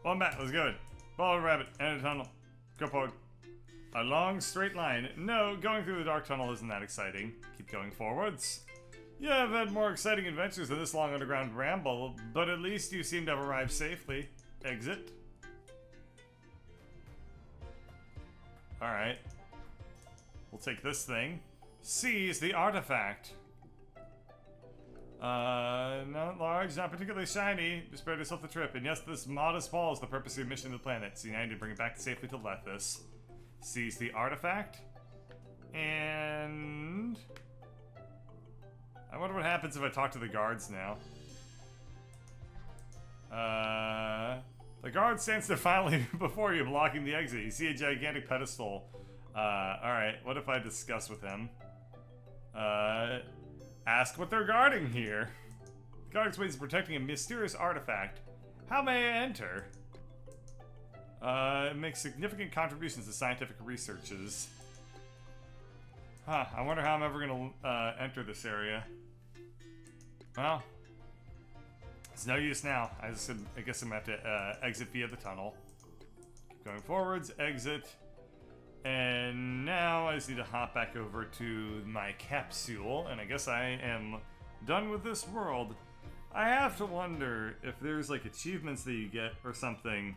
One back, let's go. Follow a rabbit and a tunnel. Go forward. A long straight line. No, going through the dark tunnel isn't that exciting. Keep going forwards. Yeah, I've had more exciting adventures than this long underground ramble, but at least you seem to have arrived safely. Exit. Alright. We'll take this thing. Seize the artifact. Not large, not particularly shiny. Just spared yourself the trip. And yes, this modest ball is the purpose of your mission to the planet. So you now need to bring it back safely to Lethis. Seize the artifact. And... I wonder what happens if I talk to the guards now. The guard stands defiantly before you, blocking the exit. You see a gigantic pedestal. Alright, what if I discuss with him? Ask what they're guarding here. The guard explains protecting a mysterious artifact. How may I enter? It makes significant contributions to scientific researches. Huh, I wonder how I'm ever gonna enter this area. Well, it's no use now. I guess I'm gonna have to exit via the tunnel. Keep going forwards, exit. And now I just need to hop back over to my capsule, and I guess I am done with this world. I have to wonder if there's like achievements that you get or something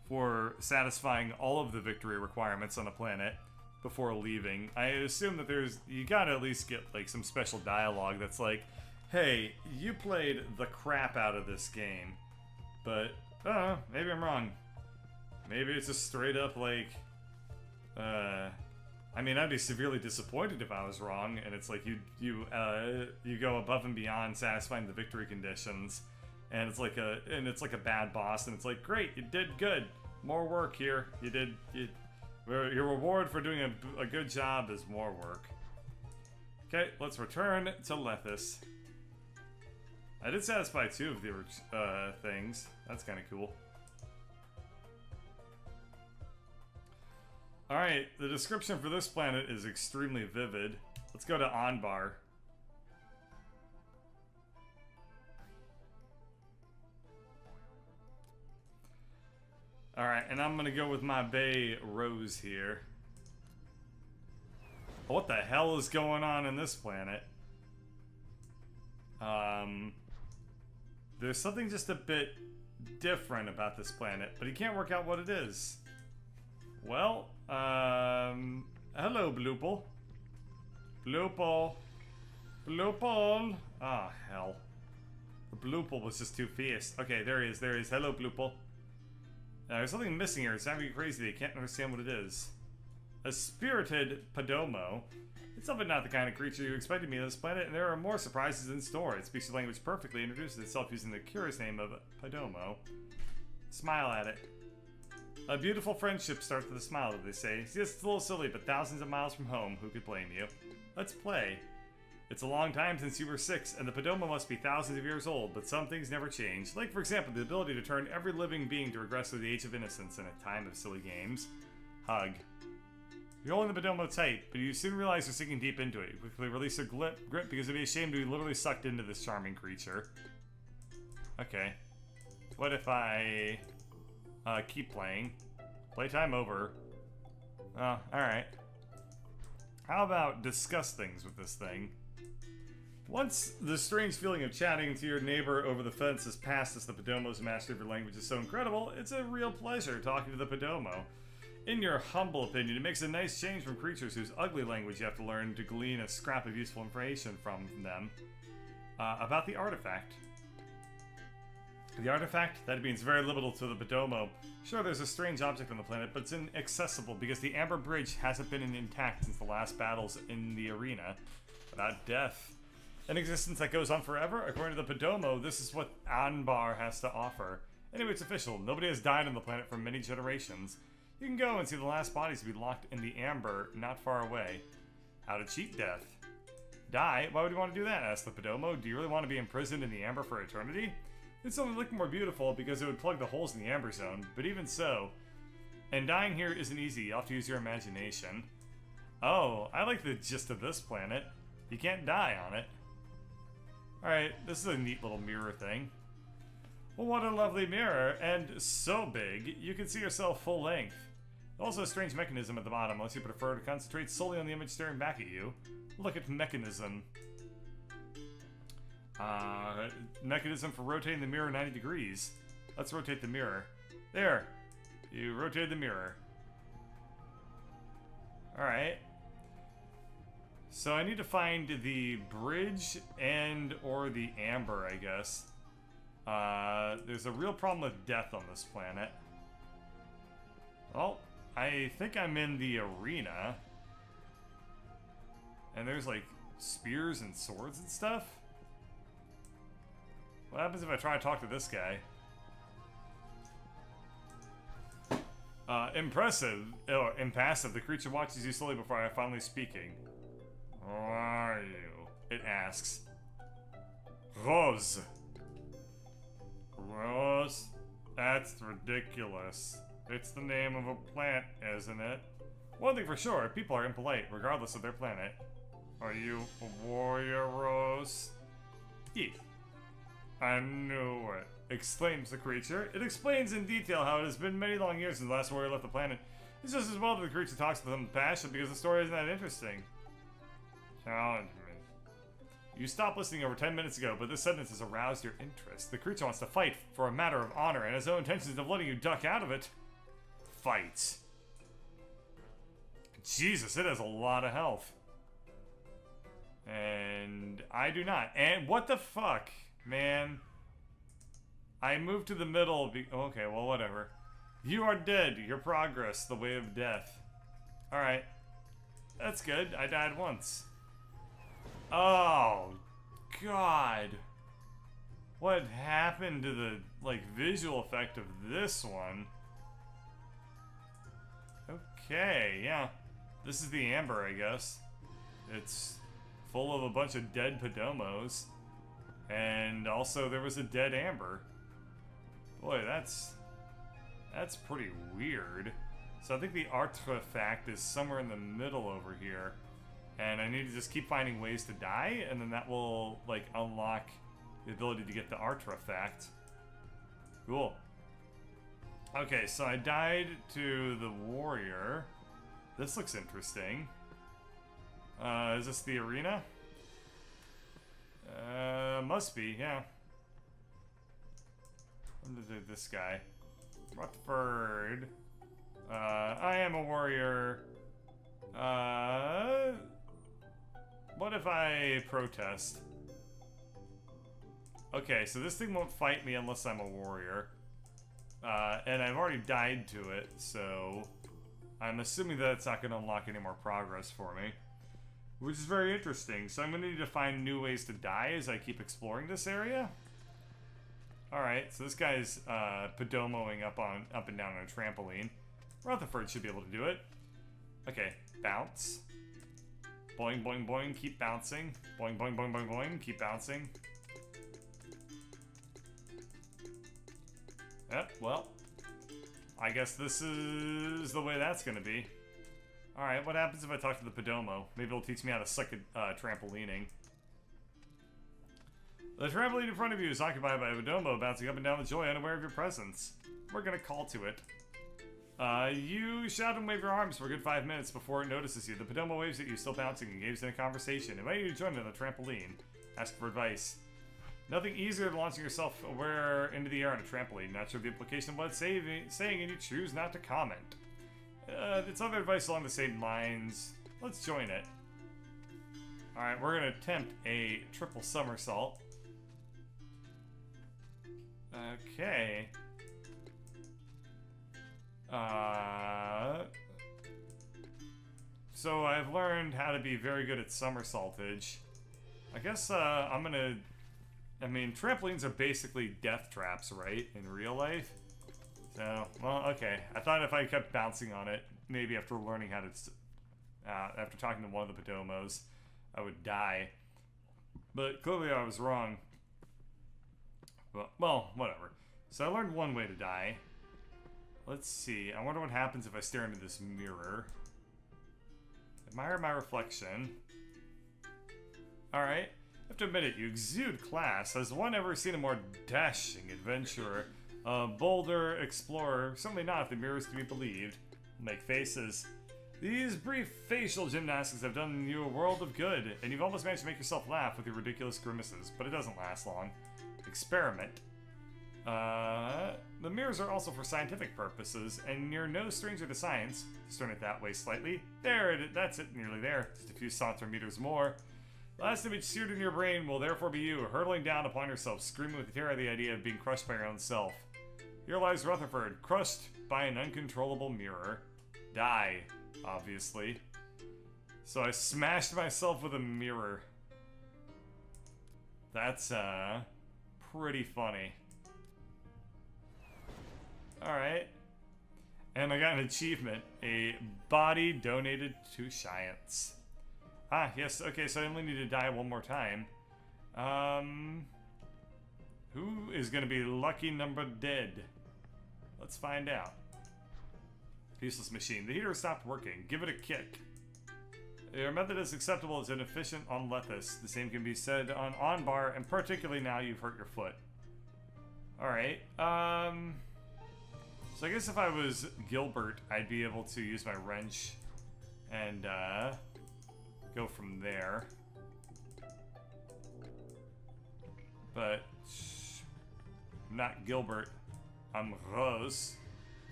for satisfying all of the victory requirements on a planet before leaving. I assume that you gotta at least get like some special dialogue that's like, hey, you played the crap out of this game, but I don't know, maybe I'm wrong. Maybe it's just straight up like, I mean, I'd be severely disappointed if I was wrong, and it's like you go above and beyond satisfying the victory conditions, and it's like a bad boss, and it's like, great, you did good, more work here, your reward for doing a good job is more work. Okay, let's return to Lethis. I did satisfy 2 of the things. That's kind of cool. Alright, the description for this planet is extremely vivid. Let's go to Anbar. Alright, and I'm gonna go with my Bay Rose here. What the hell is going on in this planet? There's something just a bit different about this planet, but he can't work out what it is. Well, hello, Bloople. Bloople. Bloople. Ah, hell. The Bloople was just too fierce. Okay, there he is, there he is. Hello, Bloople. There's something missing here. It's driving me crazy. They can't understand what it is. A spirited Podomo. It's definitely not the kind of creature you expected me on this planet, and there are more surprises in store. It speaks the language perfectly and introduces itself using the curious name of Podomo. Smile at it. A beautiful friendship starts with a smile, they say. Yes, it's a little silly, but thousands of miles from home, who could blame you? Let's play. It's a long time since you were 6, and the Podomo must be thousands of years old, but some things never change. Like, for example, the ability to turn every living being to regress to the age of innocence in a time of silly games. Hug. You're holding the Podomo tight, but you soon realize you're sinking deep into it. You quickly release your grip because it'd be a shame to be literally sucked into this charming creature. Okay. What if I keep playing? Playtime over. Oh, alright. How about discuss things with this thing? Once the strange feeling of chatting to your neighbor over the fence has passed as the Podomo's mastery of your language is so incredible, it's a real pleasure talking to the Podomo. In your humble opinion, it makes a nice change from creatures whose ugly language you have to learn to glean a scrap of useful information from them. About the artifact. The artifact? That means very little to the Podomo. Sure, there's a strange object on the planet, but it's inaccessible because the Amber Bridge hasn't been intact since the last battles in the arena. Without death. An existence that goes on forever? According to the Podomo, this is what Anbar has to offer. Anyway, it's official. Nobody has died on the planet for many generations. You can go and see the last bodies to be locked in the Amber not far away. How to cheat death. Die? Why would you want to do that? Asked the Podomo. Do you really want to be imprisoned in the Amber for eternity? It's only looking more beautiful because it would plug the holes in the Amber Zone, but even so. And dying here isn't easy. You'll have to use your imagination. Oh, I like the gist of this planet. You can't die on it. Alright, this is a neat little mirror thing. Well, what a lovely mirror, and so big, you can see yourself full length. Also a strange mechanism at the bottom, unless you prefer to concentrate solely on the image staring back at you. Look at mechanism. Mechanism for rotating the mirror 90 degrees. Let's rotate the mirror. There! You rotated the mirror. Alright. So I need to find the bridge and or the Anbar, I guess. There's a real problem with death on this planet. Well, I think I'm in the arena. And there's like spears and swords and stuff. What happens if I try to talk to this guy? Impressive. Oh, impassive. The creature watches you slowly before I finally speaking. Who are you? It asks. Rose. Rose? That's ridiculous. It's the name of a plant, isn't it? One thing for sure, people are impolite, regardless of their planet. Are you a warrior, Rose? Yeah. I knew it, exclaims the creature. It explains in detail how it has been many long years since the last warrior left the planet. It's just as well that the creature talks with them passion because the story isn't that interesting. Challenge me. You stopped listening over 10 minutes ago, but this sentence has aroused your interest. The creature wants to fight for a matter of honor and has no intentions of letting you duck out of it. Fight. Jesus, it has a lot of health. And I do not. And what the fuck, man? I moved to the middle. Okay, well, whatever. You are dead. Your progress, the way of death. Alright. That's good. I died once. Oh, God. What happened to the, like, visual effect of this one? Okay, yeah. This is the Anbar, I guess. It's full of a bunch of dead Podomos. And also there was a dead Anbar. Boy, that's pretty weird. So I think the artifact is somewhere in the middle over here. And I need to just keep finding ways to die, and then that will, like, unlock the ability to get the artifact. Cool. Okay, so I died to the warrior. This looks interesting. Is this the arena? Must be, yeah. This guy. Rutherford. I am a warrior. What if I protest? Okay, so this thing won't fight me unless I'm a warrior. And I've already died to it, so I'm assuming that it's not going to unlock any more progress for me. Which is very interesting. So I'm going to need to find new ways to die as I keep exploring this area. Alright, so this guy's Podomoing up and down on a trampoline. Rutherford should be able to do it. Okay, bounce. Boing, boing, boing, keep bouncing. Boing, boing, boing, boing, boing, keep bouncing. Yep, well, I guess this is the way that's gonna be. Alright, what happens if I talk to the Podomo? Maybe it'll teach me how to suck at trampolining. The trampoline in front of you is occupied by a Podomo bouncing up and down with joy, unaware of your presence. We're gonna call to it. You shout and wave your arms for a good 5 minutes before it notices you. The Podomo waves at you, still bouncing, engages in a conversation. Invite you to join it on the trampoline. Ask for advice. Nothing easier than launching yourself into the air on a trampoline. Not sure the implication of what it's saying, and you choose not to comment. It's other advice along the same lines. Let's join it. Alright, we're gonna attempt a triple somersault. Okay. So I've learned how to be very good at somersaultage. I guess, I'm gonna... I mean, trampolines are basically death traps, right? In real life? So, well, okay. I thought if I kept bouncing on it, maybe after learning how to... after talking to one of the Podomos, I would die. But clearly I was wrong. Well, whatever. So I learned one way to die. Let's see. I wonder what happens if I stare into this mirror. Admire my reflection. Alright. have to admit it, you exude class. Has one ever seen a more dashing adventurer? A bolder explorer? Certainly not if the mirror is to be believed. Make faces. These brief facial gymnastics have done you a world of good, and you've almost managed to make yourself laugh with your ridiculous grimaces, but it doesn't last long. Experiment. The mirrors are also for scientific purposes, and you're no stranger to science. Just turn it that way slightly. There it is. That's it, nearly there. Just a few centimeters more. Last image seared in your brain will therefore be you, hurtling down upon yourself, screaming with terror at the idea of being crushed by your own self. Here lies Rutherford, crushed by an uncontrollable mirror. Die, obviously. So I smashed myself with a mirror. That's, pretty funny. Alright. And I got an achievement. A body donated to science. Ah, yes, okay, so I only need to die one more time. Who is gonna be lucky number dead? Let's find out. Useless machine. The heater stopped working. Give it a kick. Your method is acceptable as inefficient on Lethis. The same can be said on Anbar, and particularly now you've hurt your foot. Alright, so I guess if I was Gilbert, I'd be able to use my wrench and, go from there. But I'm not Gilbert. I'm Rose.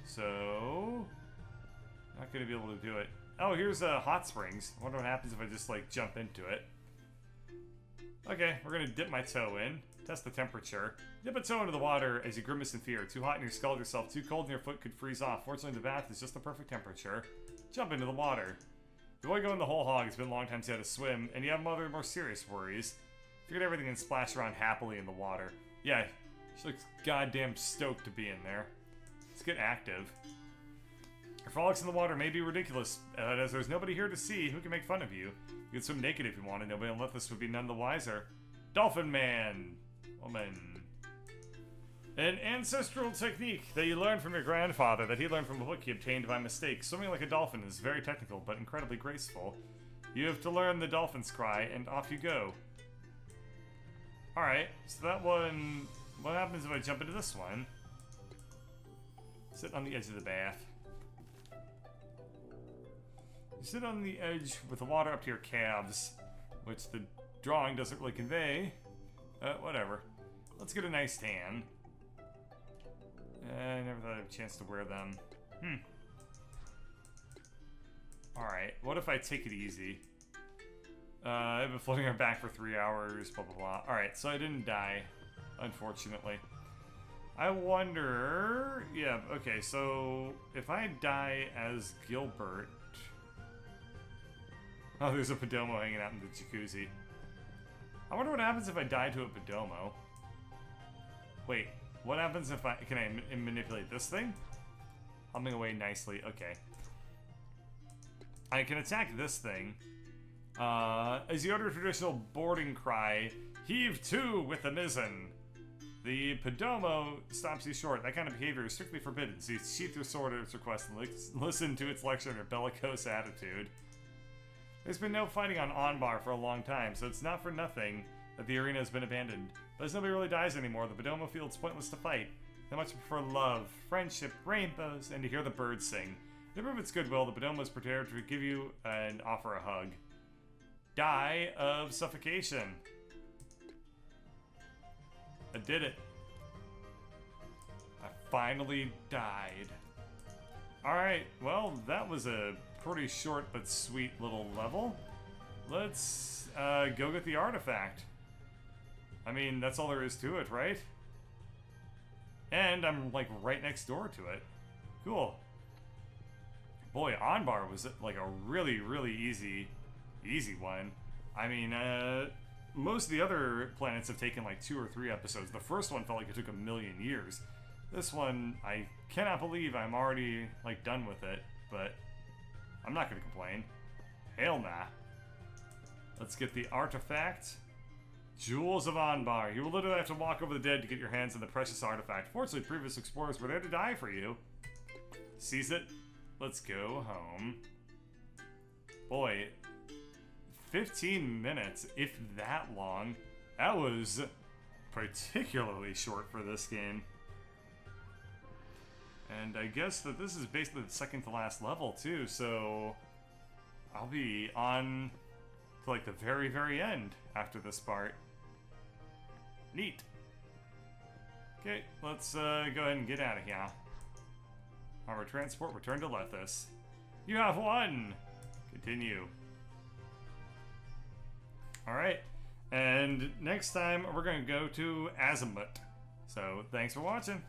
So not gonna be able to do it. Oh, here's hot springs. I wonder what happens if I just like jump into it. Okay, we're gonna dip my toe in. Test the temperature. Dip a toe into the water as you grimace in fear. Too hot and you scald yourself. Too cold and your foot could freeze off. Fortunately, the bath is just the perfect temperature. Jump into the water. You want to go in the whole hog. It's been a long time since you had to swim, and you have other more serious worries. Forget everything and splash around happily in the water. Yeah, she looks goddamn stoked to be in there. Let's get active. Your frolics in the water may be ridiculous, as there's nobody here to see who can make fun of you. You can swim naked if you wanted. Nobody on Lethis would be none the wiser. Dolphin man. Woman. An ancestral technique that you learned from your grandfather, that he learned from a book he obtained by mistake. Swimming like a dolphin is very technical, but incredibly graceful. You have to learn the dolphin's cry, and off you go. Alright, so that one... What happens if I jump into this one? Sit on the edge of the bath. You sit on the edge with the water up to your calves, which the drawing doesn't really convey. Whatever. Let's get a nice tan. I never thought I'd have a chance to wear them. Alright, what if I take it easy? I've been floating on back for 3 hours, blah blah blah. Alright, so I didn't die, unfortunately. I wonder... Yeah, okay, so if I die as Gilbert... Oh, there's a Podomo hanging out in the jacuzzi. I wonder what happens if I die to a Podomo. Wait, what happens if I... Can I manipulate this thing? Humming away nicely, okay. I can attack this thing. As you utter a traditional boarding cry, heave to with the mizzen. The Podomo stops you short. That kind of behavior is strictly forbidden, so you sheath your sword at its request and listen to its lecture in a bellicose attitude. There's been no fighting on Anbar for a long time, so it's not for nothing that the arena has been abandoned. But as nobody really dies anymore, the Podomo feel it's pointless to fight. They much prefer love, friendship, rainbows, and to hear the birds sing. To prove its goodwill, the Podomo is prepared to give you and offer a hug. Die of suffocation. I did it. I finally died. Alright, well, that was a pretty short but sweet little level. Let's go get the artifact. I mean, that's all there is to it, right? And I'm, like, right next door to it. Cool. Boy, Anbar was, like, a really, really easy one. I mean, most of the other planets have taken, like, 2 or 3 episodes. The first one felt like it took 1,000,000 years. This one, I cannot believe I'm already, like, done with it, but I'm not gonna complain. Hell nah. Let's get the artifact. Jewels of Anbar. You will literally have to walk over the dead to get your hands on the precious artifact. Fortunately, previous explorers were there to die for you. Seize it. Let's go home. Boy, 15 minutes, if that long. That was particularly short for this game. And I guess that this is basically the second to last level too, so I'll be on to like the very, very end after this part. Neat. Okay, let's go ahead and get out of here. Armor transport, return to Lethis. You have won! Continue. Alright, and next time we're going to go to Azimuth. So, thanks for watching.